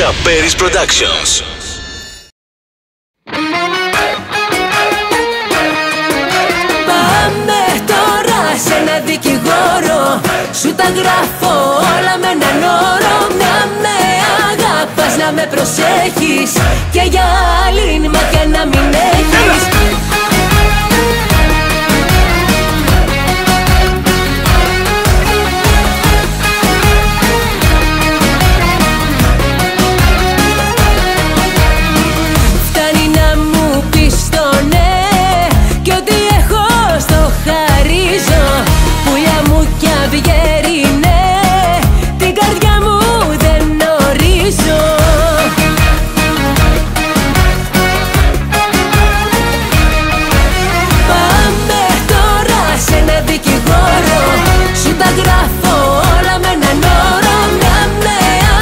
Καπέρις Productions. Πάμε τώρα σε ένα δικηγόρο, σου τα γράφω όλα με έναν όρο. Να με αγαπάς, να με προσέχεις και για άλλη μάτια να μην έχεις. Φτάνει να μου πεις το ναι κι ό,τι έχω στο χαρίζω. Πουλιά μου κι αυγέρι ναι, την καρδιά μου δεν ορίζω. Πάμε τώρα σε ένα δικηγόρο, σου τα γράφω όλα με έναν όρο. Να με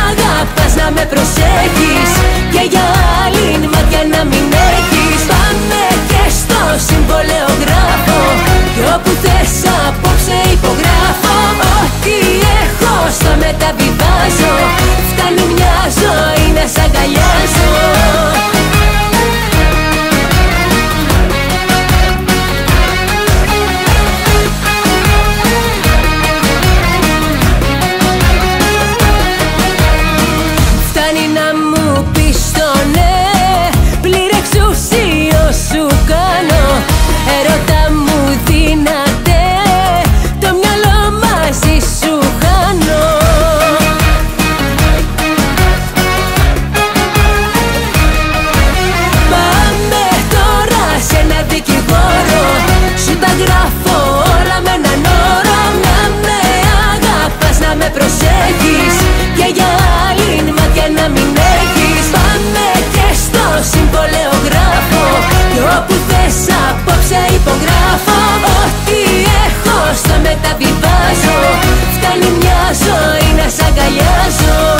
αγαπάς, να με προσέχεις και για άλλη μάτια να μην έχεις. Πάμε και στο συμβολεογράφο κι όπου θες απόψε υπογράφω. Ό,τι έχω στο μεταβιβάζω, φτάνει μια ζωή να σ' αγκαλιάζω. Φτάνει να μου πεις το ναι, πλήρε εξουσίω σου κάνω. Ερώτα μου δυνατέ, το μυαλό μαζί σου χάνω. Πάμε τώρα σε ένα δικηγόρο, σου τα γράφω όλα με έναν όρο. Να με αγαπάς, να με προσέχεις και για άλλη μάτια να μην έχεις. Πάμε και στο συμβολεογράφο κι όπου θες απόψε υπογράφω. Ό,τι έχω στο μεταβιβάζω, φτάνει μια ζωή να σ' αγκαλιάζω.